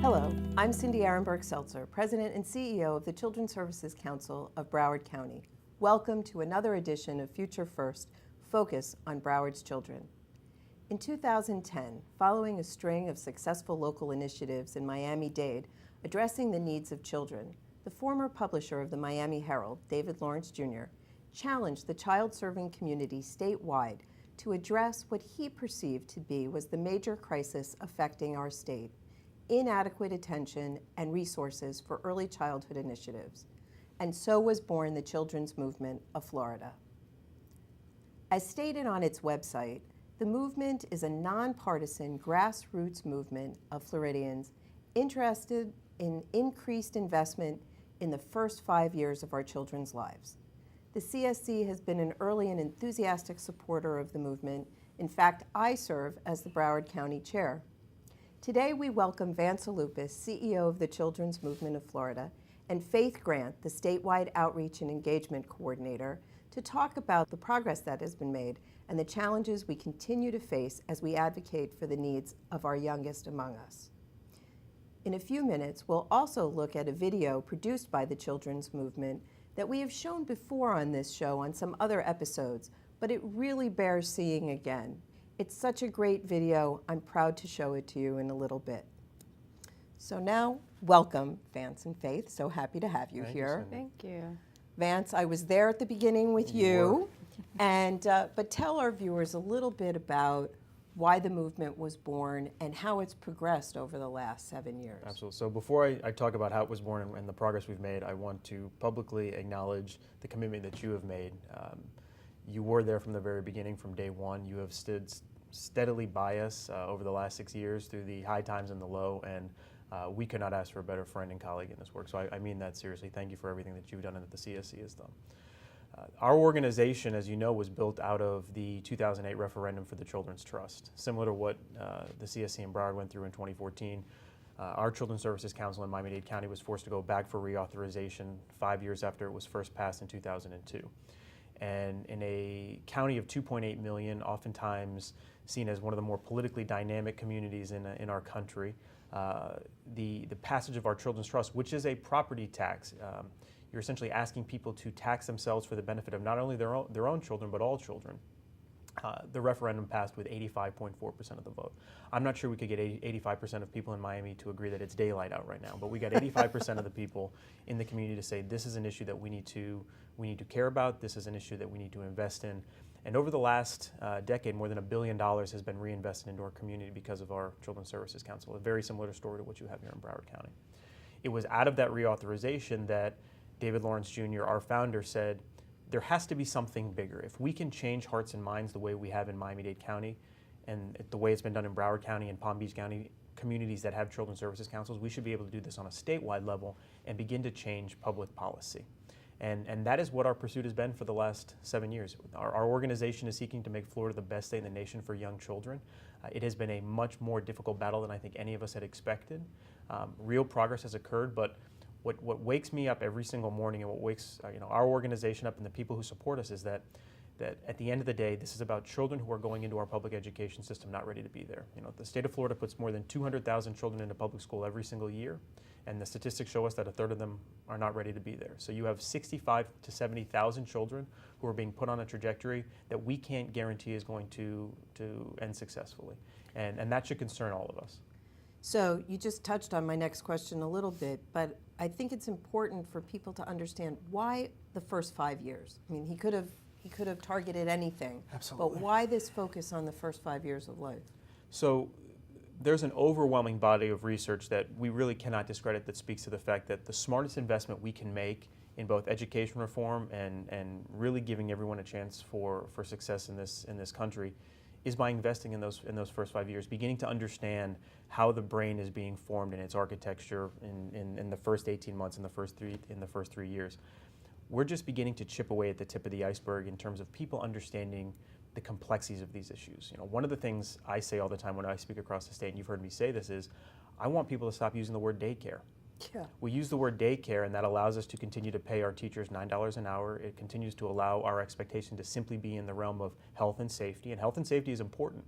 Hello, I'm Cindy Arenberg Seltzer, President and CEO of the Children's Services Council of Broward County. Welcome to another edition of Future First, Focus on Broward's Children. In 2010, following a string of successful local initiatives in Miami-Dade addressing the needs of children, the former publisher of the Miami Herald, David Lawrence Jr., challenged the child-serving community statewide to address what he perceived to be was the major crisis affecting our state: inadequate attention and resources for early childhood initiatives. And so was born the Children's Movement of Florida. As stated on its website, the movement is a nonpartisan grassroots movement of Floridians interested in increased investment in the first 5 years of our children's lives. The CSC has been an early and enthusiastic supporter of the movement. In fact, I serve as the Broward County Chair. Today we welcome Vance Aloupis, CEO of the Children's Movement of Florida, and Faith Grant, the Statewide Outreach and Engagement Coordinator, to talk about the progress that has been made and the challenges we continue to face as we advocate for the needs of our youngest among us. In a few minutes, we'll also look at a video produced by the Children's Movement that we have shown before on this show on some other episodes, but it really bears seeing again. It's such a great video. I'm proud to show it to you in a little bit. So now, welcome, Vance and Faith. So happy to have you here. Thank you. Vance, I was there at the beginning with you, and but tell our viewers a little bit about why the movement was born and how it's progressed over the last 7 years. Absolutely. So before I talk about how it was born and the progress we've made, I want to publicly acknowledge the commitment that you have made. You were there from the very beginning, from day one. You have stood steadily by us over the last 6 years through the high times and the low, and we could not ask for a better friend and colleague in this work. So I mean that seriously. Thank you for everything that you've done and that the CSC has done. Our organization, as you know, was built out of the 2008 referendum for the Children's Trust. Similar to what the CSC in Broward went through in 2014, our Children's Services Council in Miami-Dade County was forced to go back for reauthorization 5 years after it was first passed in 2002. And in a county of 2.8 million, oftentimes seen as one of the more politically dynamic communities in our country, the passage of our Children's Trust, which is a property tax, you're essentially asking people to tax themselves for the benefit of not only their own children, but all children. The referendum passed with 85.4% of the vote. I'm not sure we could get 85% of people in Miami to agree that it's daylight out right now, but we got 85% of the people in the community to say this is an issue that we need to care about, this is an issue that we need to invest in. And over the last decade, more than $1 billion has been reinvested into our community because of our Children's Services Council, a very similar story to what you have here in Broward County. It was out of that reauthorization that David Lawrence Jr., our founder, said, there has to be something bigger. If we can change hearts and minds the way we have in Miami-Dade County and the way it's been done in Broward County and Palm Beach County, communities that have Children's Services Councils, we should be able to do this on a statewide level and begin to change public policy. And that is what our pursuit has been for the last 7 years. Our organization is seeking to make Florida the best state in the nation for young children. It has been a much more difficult battle than I think any of us had expected. Real progress has occurred, but what wakes me up every single morning and what wakes our organization up and the people who support us is that at the end of the day, this is about children who are going into our public education system not ready to be there. The state of Florida puts more than 200,000 children into public school every single year, and the statistics show us that a third of them are not ready to be there. So you have 65 to 70,000 children who are being put on a trajectory that we can't guarantee is going to end successfully, and that should concern all of us. So you just touched on my next question a little bit, but I think it's important for people to understand why the first 5 years. I mean, he could have targeted anything. Absolutely. But why this focus on the first 5 years of life? So there's an overwhelming body of research that we really cannot discredit that speaks to the fact that the smartest investment we can make in both education reform and really giving everyone a chance for success in this country is by investing in those first 5 years, beginning to understand how the brain is being formed in its architecture in the first 18 months, in the first 3 years. We're just beginning to chip away at the tip of the iceberg in terms of people understanding the complexities of these issues. One of the things I say all the time when I speak across the state, and you've heard me say this, is I want people to stop using the word daycare. Yeah. We use the word daycare, and that allows us to continue to pay our teachers $9 an hour. It continues to allow our expectation to simply be in the realm of health and safety is important.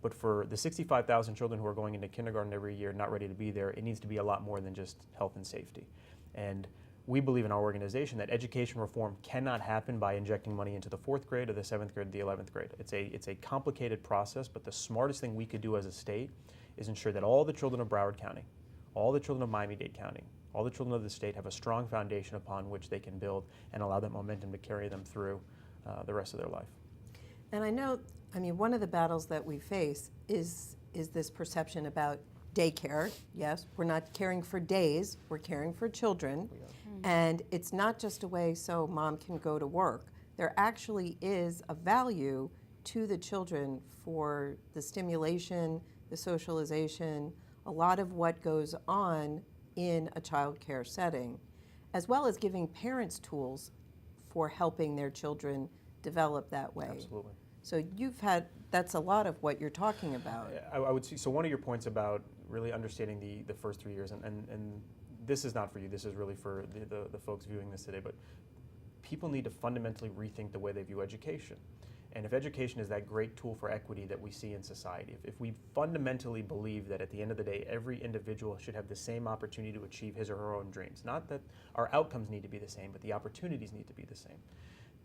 But for the 65,000 children who are going into kindergarten every year not ready to be there, it needs to be a lot more than just health and safety. And we believe in our organization that education reform cannot happen by injecting money into the 4th grade or the 7th grade or the 11th grade. It's a complicated process, but the smartest thing we could do as a state is ensure that all the children of Broward County, all the children of Miami-Dade County, all the children of the state have a strong foundation upon which they can build and allow that momentum to carry them through the rest of their life. And I know, one of the battles that we face is this perception about daycare. Yes, we're not caring for days, we're caring for children. And it's not just a way so mom can go to work. There actually is a value to the children for the stimulation, the socialization, a lot of what goes on in a child care setting, as well as giving parents tools for helping their children develop that way. Absolutely. So that's a lot of what you're talking about. I would see, so one of your points about really understanding the first 3 years, and this is not for you, this is really for the folks viewing this today, but people need to fundamentally rethink the way they view education. And if education is that great tool for equity that we see in society, if we fundamentally believe that at the end of the day, every individual should have the same opportunity to achieve his or her own dreams, not that our outcomes need to be the same, but the opportunities need to be the same,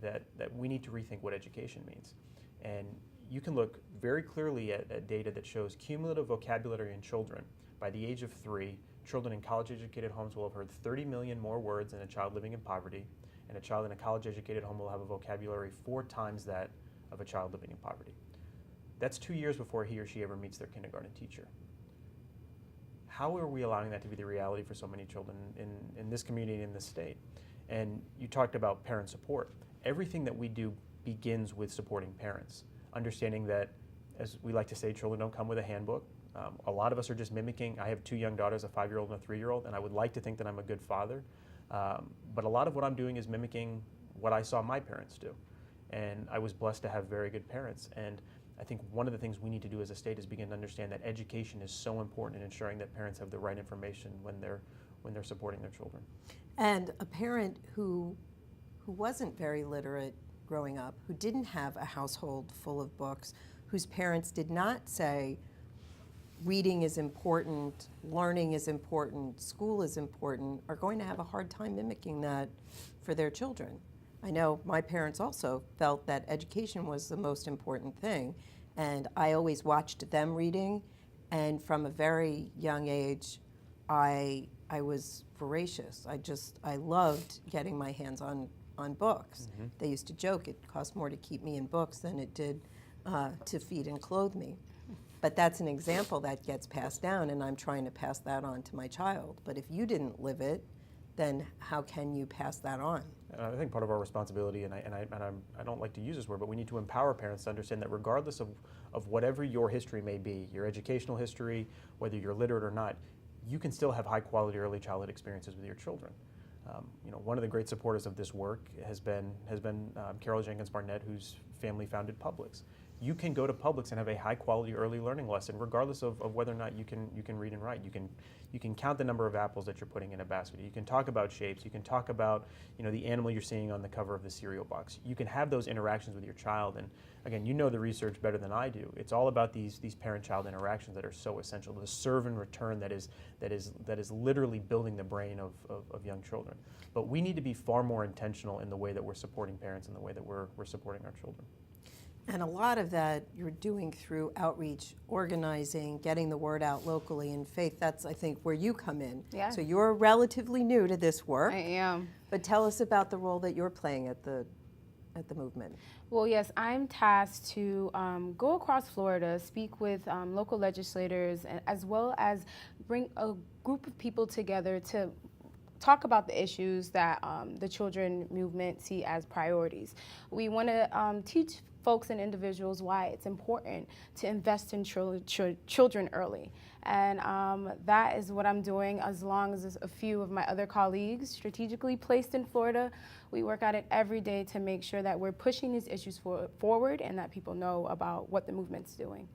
that we need to rethink what education means. And you can look very clearly at data that shows cumulative vocabulary in children. By the age of 3, children in college-educated homes will have heard 30 million more words than a child living in poverty, and a child in a college-educated home will have a vocabulary 4 times that of a child living in poverty. That's 2 years before he or she ever meets their kindergarten teacher. How are we allowing that to be the reality for so many children in this community and in this state? And you talked about parent support. Everything that we do begins with supporting parents, understanding that, as we like to say, children don't come with a handbook. A lot of us are just mimicking. I have 2 young daughters, a 5-year-old and a 3-year-old, and I would like to think that I'm a good father. But a lot of what I'm doing is mimicking what I saw my parents do. And I was blessed to have very good parents. And I think one of the things we need to do as a state is begin to understand that education is so important in ensuring that parents have the right information when they're supporting their children. And a parent who wasn't very literate growing up, who didn't have a household full of books, whose parents did not say, reading is important, learning is important, school is important, are going to have a hard time mimicking that for their children. I know my parents also felt that education was the most important thing, and I always watched them reading, and from a very young age, I was voracious. I loved getting my hands on books. Mm-hmm. They used to joke it cost more to keep me in books than it did to feed and clothe me. But that's an example that gets passed down, and I'm trying to pass that on to my child. But if you didn't live it, then how can you pass that on? I think part of our responsibility, and I don't like to use this word, but we need to empower parents to understand that regardless of whatever your history may be, your educational history, whether you're literate or not, you can still have high quality early childhood experiences with your children. One of the great supporters of this work has been Carol Jenkins Barnett, whose family founded Publix. You can go to Publix and have a high quality early learning lesson, regardless of whether or not you can read and write. You can count the number of apples that you're putting in a basket. You can talk about shapes. You can talk about the animal you're seeing on the cover of the cereal box. You can have those interactions with your child. And again, you know the research better than I do. It's all about these parent-child interactions that are so essential. The serve and return that is literally building the brain of young children. But we need to be far more intentional in the way that we're supporting parents and the way that we're supporting our children. And a lot of that you're doing through outreach, organizing, getting the word out locally. And Faith, that's, I think, where you come in. Yeah. So you're relatively new to this work. I am. But tell us about the role that you're playing at the movement. Well, yes, I'm tasked to go across Florida, speak with local legislators, as well as bring a group of people together to talk about the issues that the children movement see as priorities. We want to teach folks and individuals why it's important to invest in children early. And that is what I'm doing, as long as a few of my other colleagues strategically placed in Florida. We work at it every day to make sure that we're pushing these issues forward and that people know about what the movement's doing.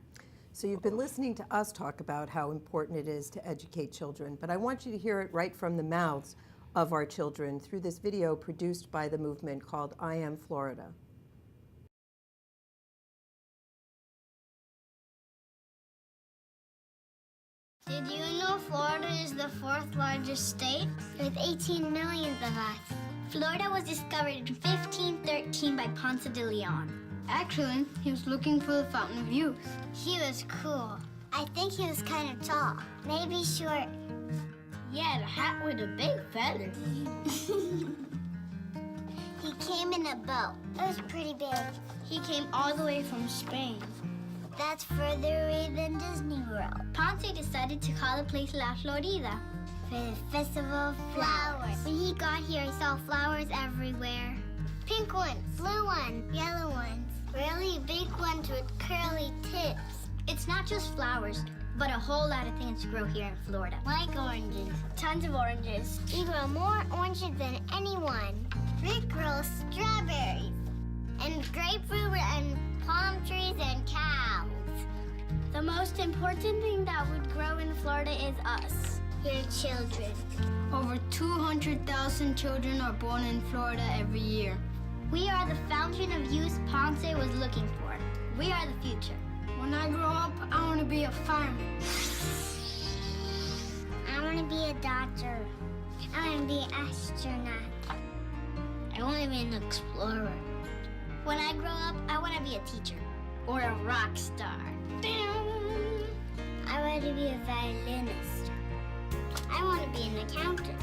So you've been listening to us talk about how important it is to educate children, but I want you to hear it right from the mouths of our children through this video produced by the movement called I Am Florida. Did you know Florida is the 4th largest state? With 18 million of us. Florida was discovered in 1513 by Ponce de Leon. Actually, he was looking for the Fountain of Youth. He was cool. I think he was kind of tall, maybe short. He had a hat with a big feather. He came in a boat. It was pretty big. He came all the way from Spain. That's further away than Disney World. Ponce decided to call the place La Florida for the Festival of Flowers. When he got here, he saw flowers everywhere. Pink ones, blue ones, yellow ones, really big ones with curly tips. It's not just flowers, but a whole lot of things grow here in Florida. Like oranges, tons of oranges. We grow more oranges than anyone. We grow strawberries and grapefruit and palm trees and cows. The most important thing that would grow in Florida is us, your children. Over 200,000 children are born in Florida every year. We are the fountain of youth Ponce was looking for. We are the future. When I grow up, I want to be a fireman. I want to be a doctor. I want to be an astronaut. I want to be an explorer. When I grow up, I want to be a teacher or a rock star. I want to be a violinist. I want to be an accountant.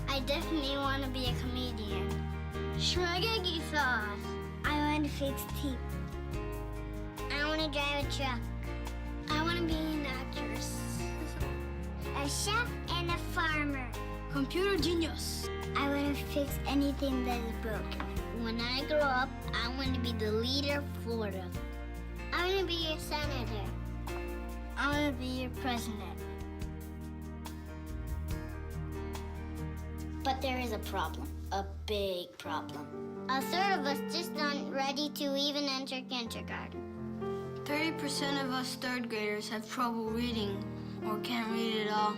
I definitely want to be a comedian. Spaghetti sauce. I want to fix teeth. I want to drive a truck. I want to be an actress. A chef and a farmer. Computer genius. I want to fix anything that is broken. When I grow up, I want to be the leader of Florida. I want to be your senator. I want to be your president. But there is a problem, a big problem. A third of us just aren't ready to even enter kindergarten. 30% of us third graders have trouble reading or can't read at all.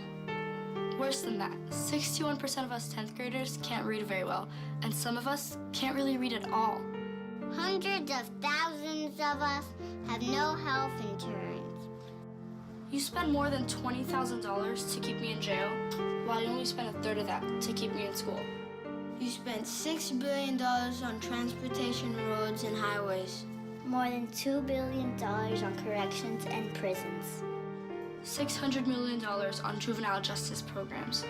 Worse than that, 61% of us 10th graders can't read very well, and some of us can't really read at all. Hundreds of thousands of us have no health insurance. You spend more than $20,000 to keep me in jail, while you only spend a third of that to keep me in school. You spent $6 billion on transportation, roads, and highways. More than $2 billion on corrections and prisons. $600 million on juvenile justice programs.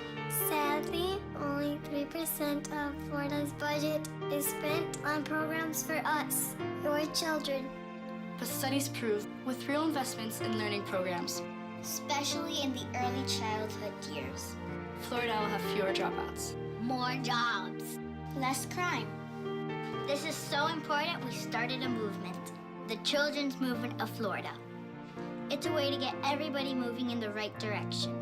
Sadly, only 3% of Florida's budget is spent on programs for us, your children. But studies prove, with real investments in learning programs, Especially in the early childhood years. Florida will have fewer dropouts. More jobs. Less crime. This is so important we started a movement. The Children's Movement of Florida. It's a way to get everybody moving in the right direction.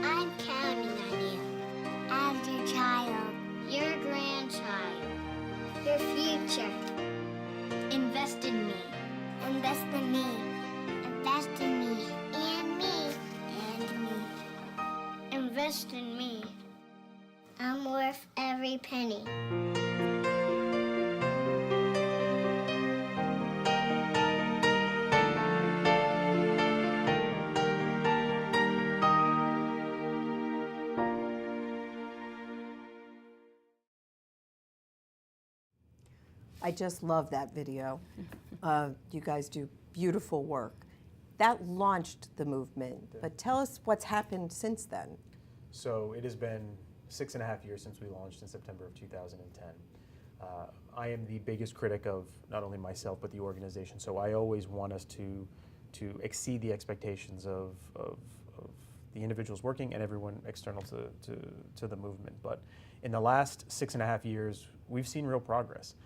I'm counting on you. As your child, your grandchild, your future. Invest in me. Invest in me. Invest in me. And me. And me. Invest in me. I'm worth every penny. I just love that video. You guys do beautiful work. That launched the movement, but tell us what's happened since then. So it has been 6.5 years since we launched in September of 2010. I am the biggest critic of not only myself but the organization, so I always want us to exceed the expectations of the individuals working and everyone external to the movement. But in the last 6.5 years, we've seen real progress.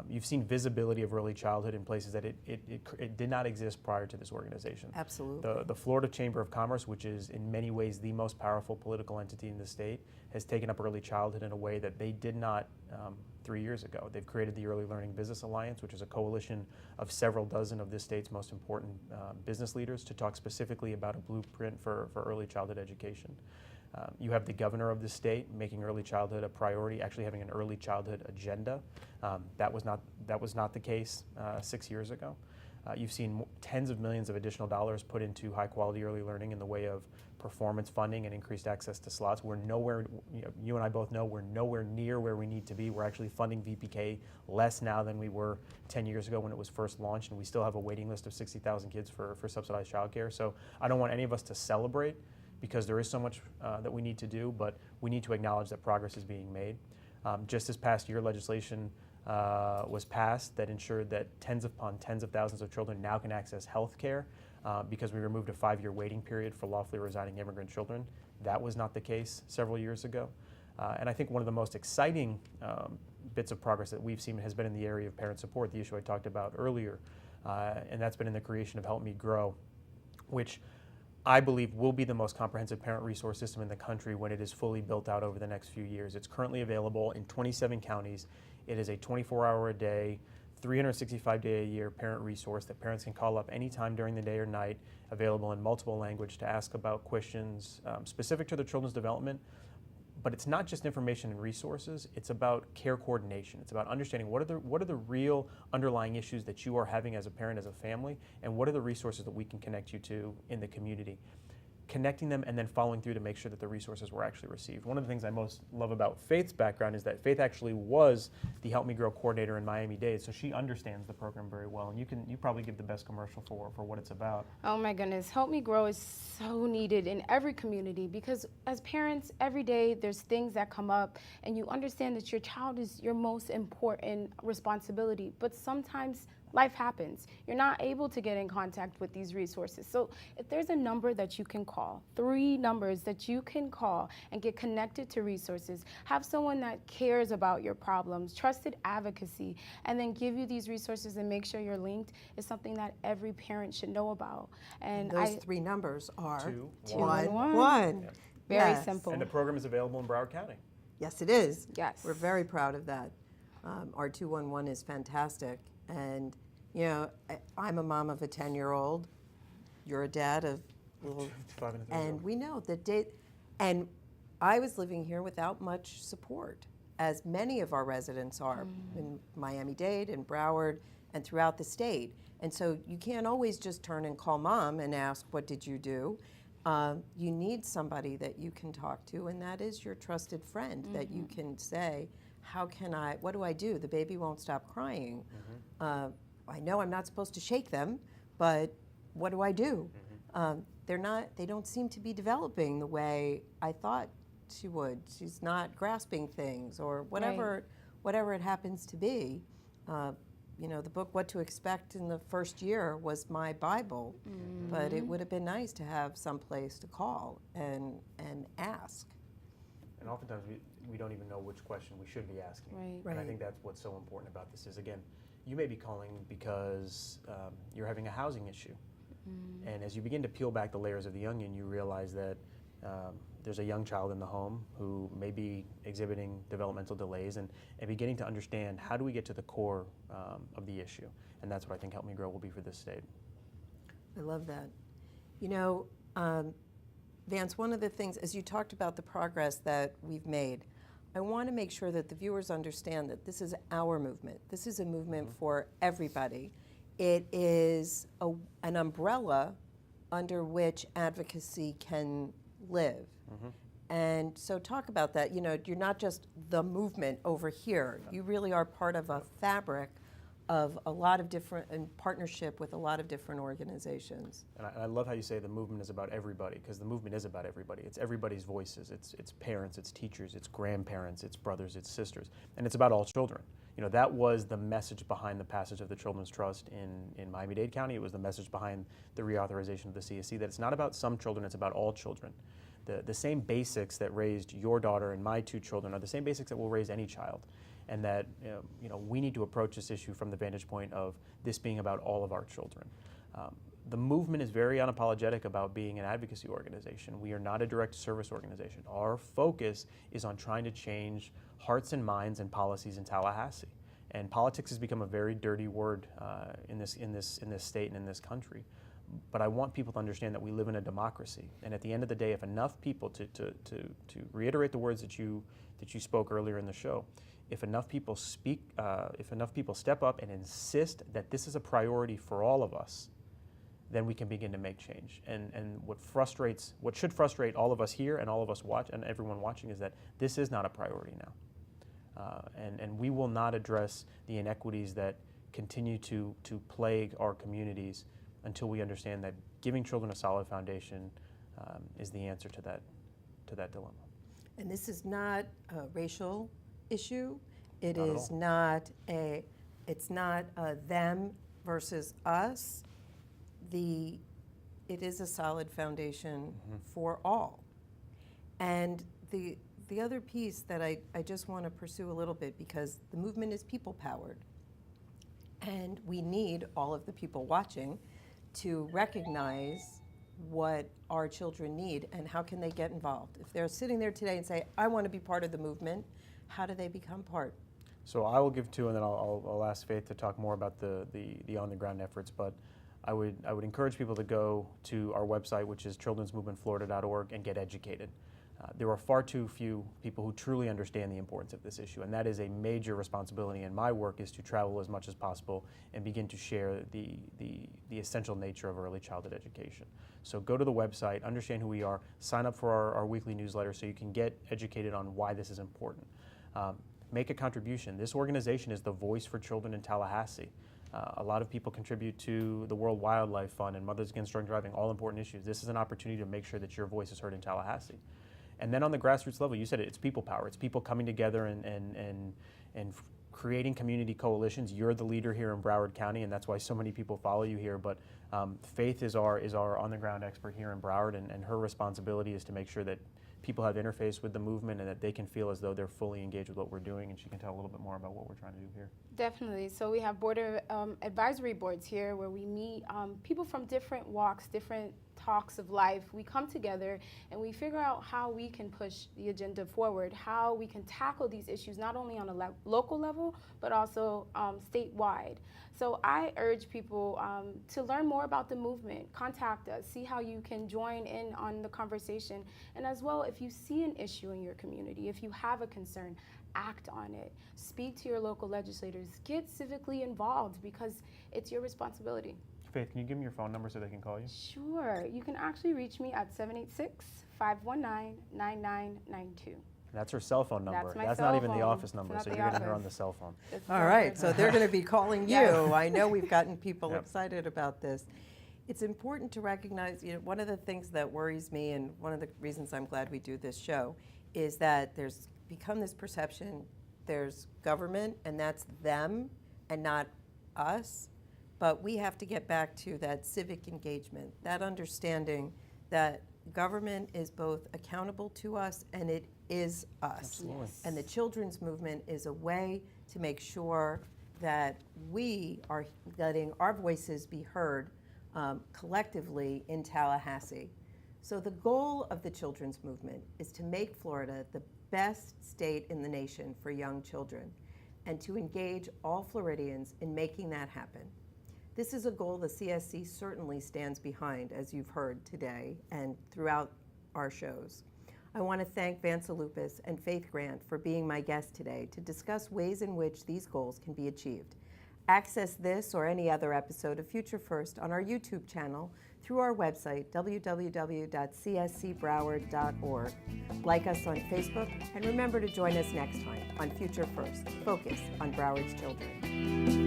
You've seen visibility of early childhood in places that it did not exist prior to this organization. Absolutely. The Florida Chamber of Commerce, which is in many ways the most powerful political entity in the state, has taken up early childhood in a way that they did not 3 years ago. They've created the Early Learning Business Alliance, which is a coalition of several dozen of this state's most important business leaders to talk specifically about a blueprint for early childhood education. You have the governor of the state making early childhood a priority, actually having an early childhood agenda. That was not the case 6 years ago. You've seen tens of millions of additional dollars put into high quality early learning in the way of performance funding and increased access to slots. We're nowhere, you and I both know, we're nowhere near where we need to be. We're actually funding VPK less now than we were 10 years ago when it was first launched, and we still have a waiting list of 60,000 kids for subsidized childcare. So I don't want any of us to celebrate because there is so much that we need to do, but we need to acknowledge that progress is being made. Just this past year, legislation was passed that ensured that tens upon tens of thousands of children now can access health care because we removed a 5-year waiting period for lawfully residing immigrant children. That was not the case several years ago. And I think one of the most exciting bits of progress that we've seen has been in the area of parent support, the issue I talked about earlier, and that's been in the creation of Help Me Grow, which I believe will be the most comprehensive parent resource system in the country when it is fully built out over the next few years. It's currently available in 27 counties. It is a 24-hour-a-day, 365-day-a-year parent resource that parents can call up anytime during the day or night, available in multiple language to ask about questions specific to their children's development. But it's not just information and resources, it's about care coordination. It's about understanding what are the real underlying issues that you are having as a parent, as a family, and what are the resources that we can connect you to in the community. Connecting them and then following through to make sure that the resources were actually received. One of the things I most love about Faith's background is that Faith actually was the Help Me Grow coordinator in Miami-Dade, so she understands the program very well, and you probably give the best commercial for what it's about. Oh my goodness, Help Me Grow is so needed in every community because as parents, every day there's things that come up and you understand that your child is your most important responsibility, but sometimes life happens. You're not able to get in contact with these resources. So if there's a number that you can call, 3 numbers that you can call and get connected to resources, have someone that cares about your problems, trusted advocacy, and then give you these resources and make sure you're linked is something that every parent should know about. And those 3 numbers are 211. Yep. Very Yes. simple. And the program is available in Broward County. Yes, it is. Yes. We're very proud of that. Our 211 is fantastic. And, you know, I'm a mom of a 10-year-old. You're a dad of little, 5 and 3 and we know that and I was living here without much support, as many of our residents are in Miami-Dade and Broward and throughout the state. And so you can't always just turn and call mom and ask, what did you do? You need somebody that you can talk to, and that is your trusted friend that you can say, what do I do? The baby won't stop crying. I know I'm not supposed to shake them, but what do I do? They don't seem to be developing the way I thought she would. She's not grasping things or whatever it happens to be. You know, the book What to Expect in the First Year was my Bible, but it would have been nice to have some place to call and ask. And oftentimes we don't even know which question we should be asking. Right. And I think that's what's so important about this is, again, you may be calling because you're having a housing issue. And as you begin to peel back the layers of the onion, you realize that there's a young child in the home who may be exhibiting developmental delays and beginning to understand how do we get to the core of the issue. And that's what I think Help Me Grow will be for this state. I love that. You know, Vance, one of the things, as you talked about the progress that we've made, I want to make sure that the viewers understand that this is our movement. This is a movement for everybody. It is an umbrella under which advocacy can live. And so talk about that. You know, you're not just the movement over here. You really are part of a fabric of a lot of different, in partnership with a lot of different organizations. And I love how you say the movement is about everybody, because the movement is about everybody. It's everybody's voices. It's parents, it's teachers, it's grandparents, it's brothers, it's sisters, and it's about all children. You know, that was the message behind the passage of the Children's Trust in Miami-Dade County. It was the message behind the reauthorization of the CSC, that it's not about some children, it's about all children. The same basics that raised your daughter and my 2 children are the same basics that will raise any child. and that we need to approach this issue from the vantage point of this being about all of our children. The movement is very unapologetic about being an advocacy organization. We are not a direct service organization. Our focus is on trying to change hearts and minds and policies in Tallahassee. And politics has become a very dirty word in this state and in this country. But I want people to understand that we live in a democracy. And at the end of the day, if enough people, to reiterate the words that you spoke earlier in the show, if enough people step up and insist that this is a priority for all of us, then we can begin to make change. And what should frustrate all of us here and all of us and everyone watching is that this is not a priority now. And we will not address the inequities that continue to plague our communities until we understand that giving children a solid foundation is the answer to that dilemma. And this is not a racial issue. Not at all. It's not them versus us. It is a solid foundation for all. And the other piece that I just want to pursue a little bit, because the movement is people-powered, and we need all of the people watching to recognize what our children need and how can they get involved. If they're sitting there today and say, I want to be part of the movement, how do they become part? So I will give two, and then I'll ask Faith to talk more about the on-the-ground efforts. But I would encourage people to go to our website, which is childrensmovementflorida.org, and get educated. There are far too few people who truly understand the importance of this issue, and that is a major responsibility. And my work is to travel as much as possible and begin to share the essential nature of early childhood education. So go to the website, understand who we are, sign up for our weekly newsletter so you can get educated on why this is important. Make a contribution. This organization is the voice for children in Tallahassee. A lot of people contribute to the World Wildlife Fund and Mothers Against Drunk Driving, all important issues. This is an opportunity to make sure that your voice is heard in Tallahassee. And then on the grassroots level, you said it's people power. It's people coming together and creating community coalitions. You're the leader here in Broward County, and that's why so many people follow you here. But Faith is our on-the-ground expert here in Broward, and her responsibility is to make sure that people have interface with the movement and that they can feel as though they're fully engaged with what we're doing, and she can tell a little bit more about what we're trying to do here. Definitely. So we have board advisory boards here where we meet people from different walks, different talks of life. We come together and we figure out how we can push the agenda forward, how we can tackle these issues not only on a local level, but also statewide. So I urge people to learn more about the movement. Contact us, see how you can join in on the conversation. And as well, if you see an issue in your community, if you have a concern, act on it. Speak to your local legislators. Get civically involved because it's your responsibility. Faith, can you give me your phone number so they can call you? Sure. You can actually reach me at 786-519-9992. That's her cell phone number. That's not cell even the phone. office number, It's so not you're the getting her on office. the cell phone. All right, so they're going to be calling you. Yes. I know we've gotten people Yep. excited about this. It's important to recognize, one of the things that worries me, and one of the reasons I'm glad we do this show, is that there's become this perception there's government, and that's them and not us. But we have to get back to that civic engagement, that understanding that government is both accountable to us and it is us. Absolutely. Yes. And the children's movement is a way to make sure that we are letting our voices be heard collectively in Tallahassee. So the goal of the children's movement is to make Florida the best state in the nation for young children and to engage all Floridians in making that happen. This is a goal the CSC certainly stands behind, as you've heard today and throughout our shows. I want to thank Vance Aloupis and Faith Grant for being my guest today to discuss ways in which these goals can be achieved. Access this or any other episode of Future First on our YouTube channel through our website, www.cscbroward.org. Like us on Facebook, and remember to join us next time on Future First, focus on Broward's children.